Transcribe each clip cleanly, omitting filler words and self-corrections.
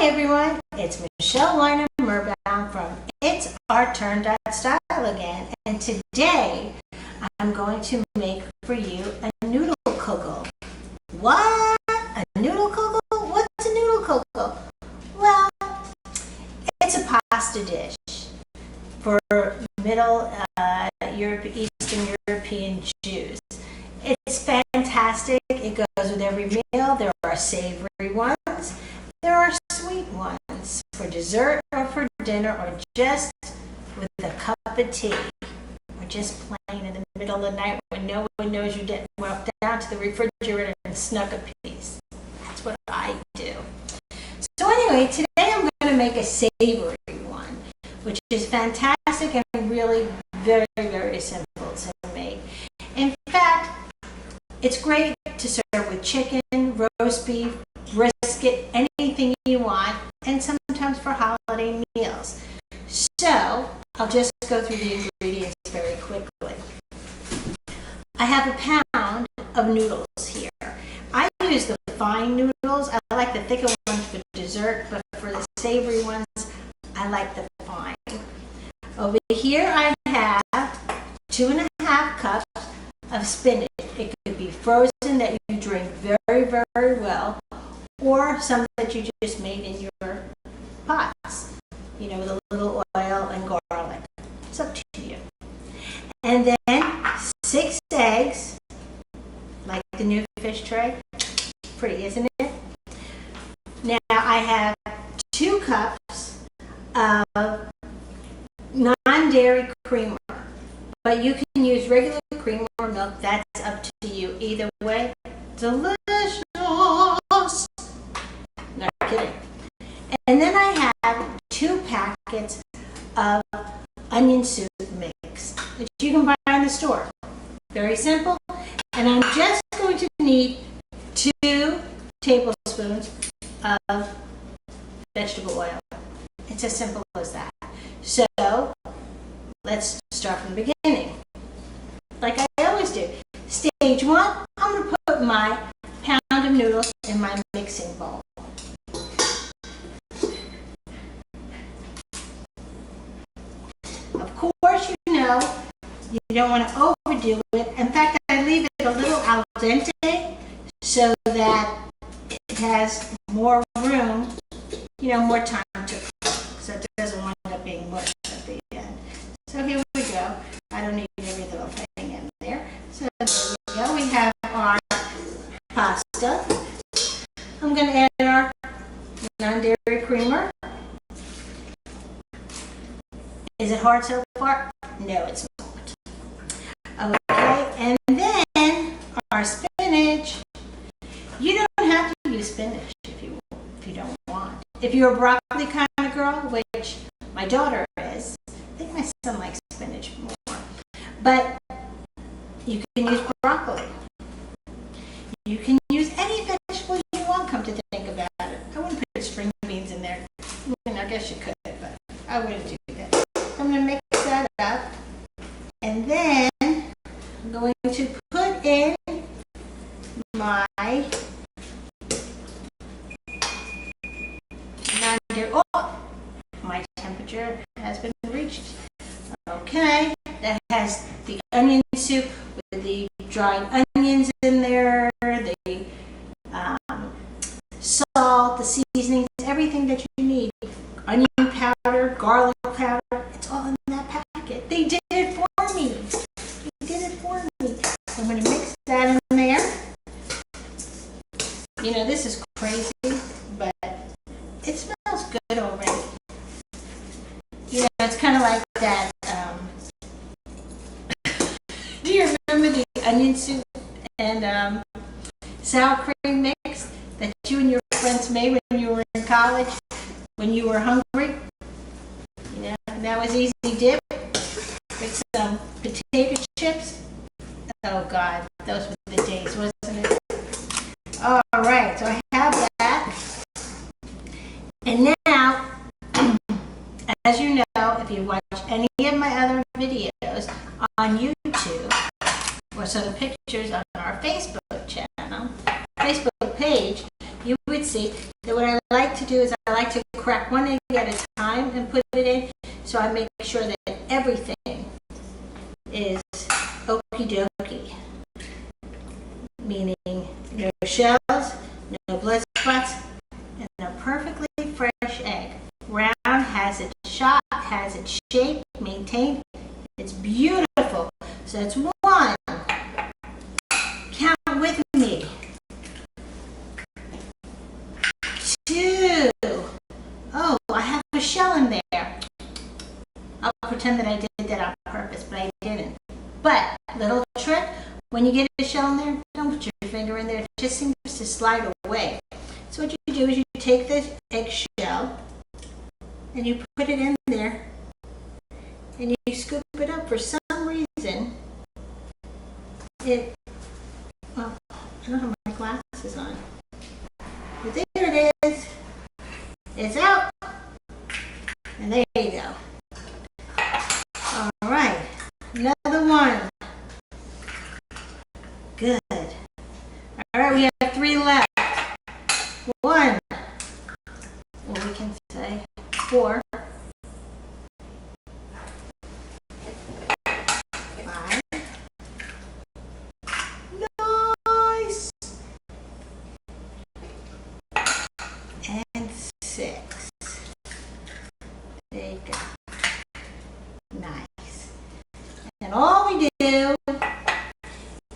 Hi everyone, it's Michelle Weiner-Merbaum from It's Our Turn Style again, and today I'm going to make for you a noodle kugel. What? A noodle kugel? What's a noodle kugel? Well, it's a pasta dish for Middle Eastern European Jews. It's fantastic. It goes with every meal. There are savory ones. There are sweet ones for dessert or for dinner or just with a cup of tea or just plain in the middle of the night when no one knows you didn't walk down to the refrigerator and snuck a piece. That's what I do. So anyway, today I'm going to make a savory one, which is fantastic and really very, very simple to make. In fact, it's great to serve with chicken, roast beef, brisket, anything you want, and sometimes for holiday meals. So, I'll just go through the ingredients very quickly. I have a pound of noodles here. I use the fine noodles. I like the thicker ones for dessert, but for the savory ones, I like the fine. Over here I have 2.5 cups of spinach. It could be frozen that you drink very, very well, or some that you just made in your pots, with a little oil and garlic. It's up to you. And then 6 eggs, like the new fish tray. Pretty, isn't it? Now I have 2 cups of non-dairy creamer, but you can use regular cream or milk. That's up to you. Either way, delicious. Not kidding. And then I have 2 packets of onion soup mix, which you can buy in the store. Very simple. And I'm just going to need 2 tablespoons of vegetable oil. It's as simple as that. So let's start from the beginning. Like I always do. Stage 1, I'm going to put my pound of noodles in my mixing bowl. Of course, you don't want to overdo it. In fact, I leave it a little al dente so that it has more room, more time to cook, so it doesn't wind up being mush at the end. So here we go. I don't need every little thing in there. So there we go. We have our pasta. I'm going to add our non-dairy creamer. Is it hard so far? No, it's not. Okay, and then our spinach. You don't have to use spinach if you don't want. If you're a broccoli kind of girl, which my daughter is, I think my son likes spinach more. But you can use broccoli. You can use any vegetable you want, come to think about it. I wouldn't put string beans in there. I guess you could, but I wouldn't do that. So I'm going to mix that up. And then I'm going to put in my my temperature has been reached. Okay, that has the onion soup with the dried onions in there, the salt, the seasonings, everything that you need. Onion powder, garlic powder, it's all in that packet. They did it for me. I'm going to mix that in there. This is crazy, but it smells good already. It's kind of like that. Do you remember the onion soup and sour cream mix that you and your friends made when you were in college, when you were hungry? And that was easy dip with some potato chips. Oh God, those were the days, wasn't it? All right, so I have that. And now, as you know, if you watch any of my other videos on YouTube or some pictures on our Facebook channel, Facebook page, you would see that what I like to do is I like to crack one egg at a time and put it in, so I make sure that everything is okie dokie, meaning no shells, no blood spots, and a perfectly fresh egg. Round, has its shot, has its shape, maintained. It's beautiful. So it's one. Count with me. 2. Oh, I have a shell in there. I'll pretend that I did that on purpose, but I didn't. But, little trick, when you get a shell in there, don't put your finger in there. It just seems to slide away. So what you do is you take this eggshell and you put it in there and you scoop it up. For some reason, well, I don't have my glasses on. But there it is. It's out. And there you go. All right. Another one. Good. All right, we have 3 left. 1. Well, we can say 4. 5. Nice. And 6. There you go. Nice. And all we do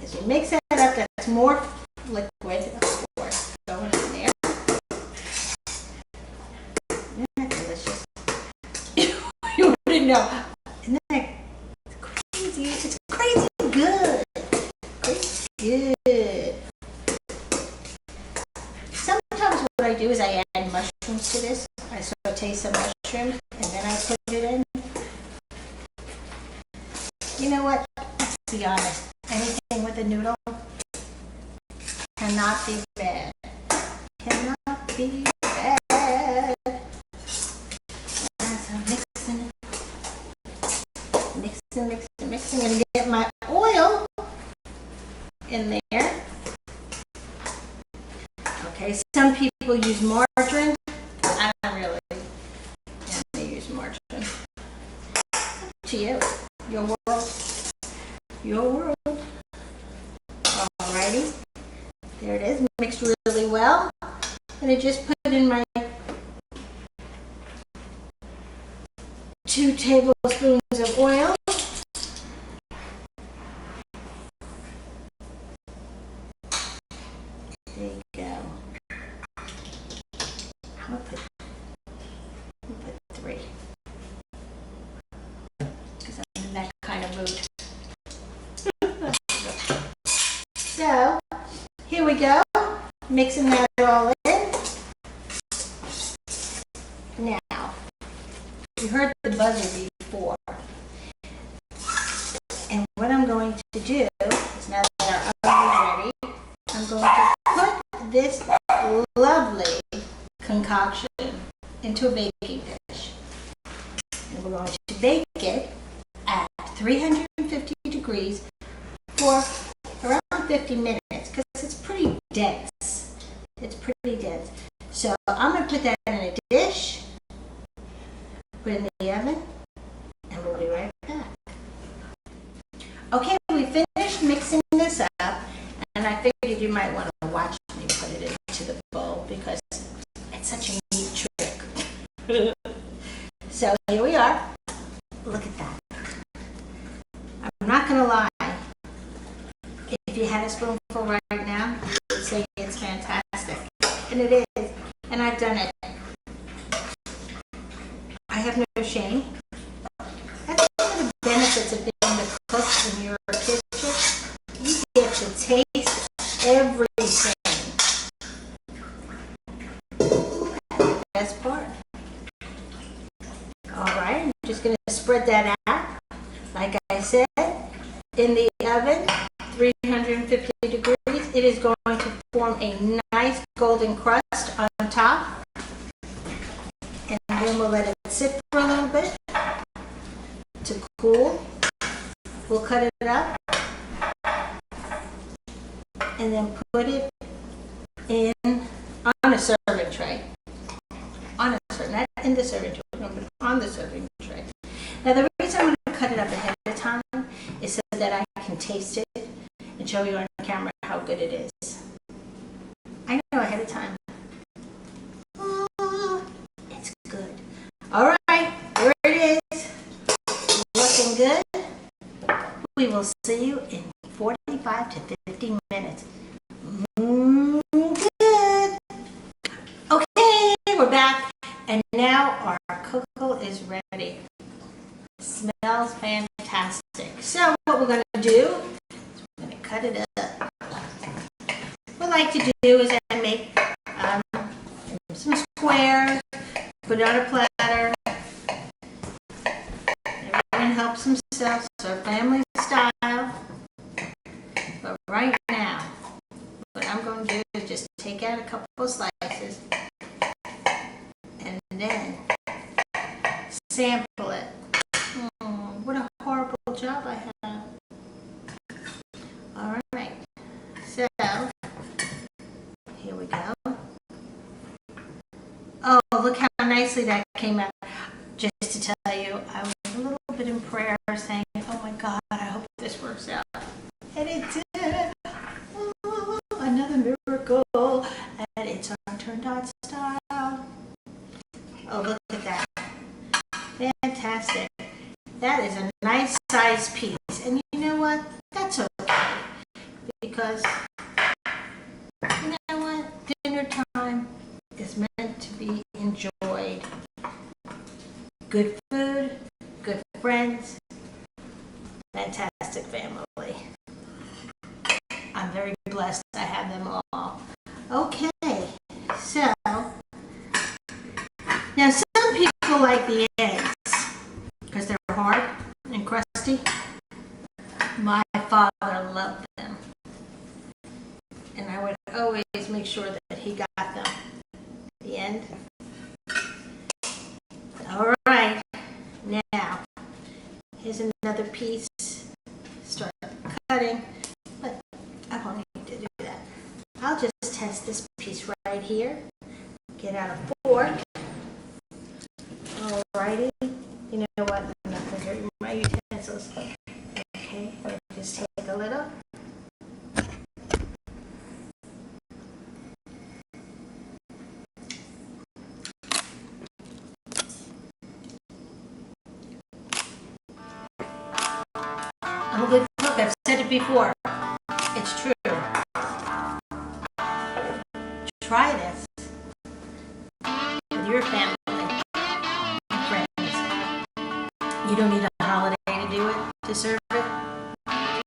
is we mix that up. That's more liquid, of course, going in there. Isn't that delicious? You wouldn't know. Isn't that crazy? It's crazy good. Crazy good. Sometimes what I do is I add mushrooms to this. I saute some mushrooms and then I put it in. You know what? Let's be honest. Anything with a noodle cannot be bad. Cannot be bad. So mixing, mixing, and get my oil in there. Okay, some people use margarine. I don't really use margarine. Up to you. Your world. Your world. Alrighty. There it is. Mixed really well. And I just put in my 2 tablespoons of oil. There you go. I'm gonna put 3. Because I'm in that kind of mood. So, here we go. Mixing that all in. Now, you heard the buzzer before. And what I'm going to do is, now that our oven is ready, I'm going to put this lovely concoction into a baking dish. And we're going to bake it at 350 degrees for around 50 minutes because it's pretty dense. It's pretty dense. So I'm going to put that in a dish, put it in the oven, and we'll be right back. Okay, we finished mixing this up, and I figured you might want to watch me put it into the bowl because it's such a neat trick. So here we are. Look at that. I'm not going to lie. If you had a spoonful right now, you would say it's fantastic. And it is. And I've done it. I have no shame. That's one of the benefits of being the cook in your kitchen. You get to taste everything. That's the best part. Alright, I'm just going to spread that out. Like I said, in the oven, 350 degrees. It is going to form a nice golden crust on top. And then we'll let it sit for a little bit to cool. We'll cut it up and then put it in on a serving show you on camera how good it is. I know ahead of time. Oh, it's good. All right, there it is. Looking good. We will see you in 45 to 50 minutes. Good. Okay, we're back. And now our cocoa is ready. Smells fantastic. So what we're going to do is we're going to cut it up. What I like to do is I make some squares, put it on a platter. Everyone helps themselves, so family style. But right now, what I'm going to do is just take out a couple of slices and then sample it. Oh, what a horrible job I have. All right, so here we go. Oh, look how nicely that came out. Just to tell you, I was a little bit in prayer saying, oh my God, I hope this works out. And it did. Oh, another miracle. And it's our turn dot style. Oh, look at that. Fantastic. That is a nice size piece. And you know what? That's okay. Because, you know what? Dinner time is meant to be enjoyed. Good food, good friends, fantastic family. I'm very blessed I have them all. Okay, so now some people like the eggs because they're hard and crusty. My father loved them, and I would always make sure that he got them at the end. All right, now here's another piece. Start cutting, but I won't need to do that. I'll just test this piece right here. Get out a fork. All righty. You know what? I'm not going to hurt my utensils. Okay, just take a little. I'm a good cook. I've said it before. It's true. Try this with your family and friends. You don't need a holiday to do it, to serve it.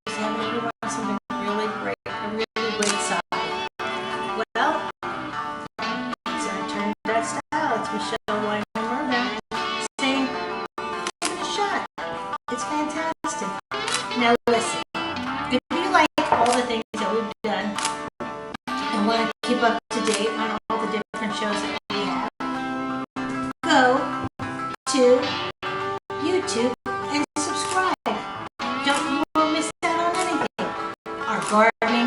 Just have it every once something really great, a really great side. Well, it's our turn that style. It's Michelle Weiner-Merbaum saying, give it a shot. It's fantastic. Now listen, if you like all the things that we've done and want to keep up to date on all the different shows that we have, go to YouTube and subscribe. You won't miss out on anything. Our gardening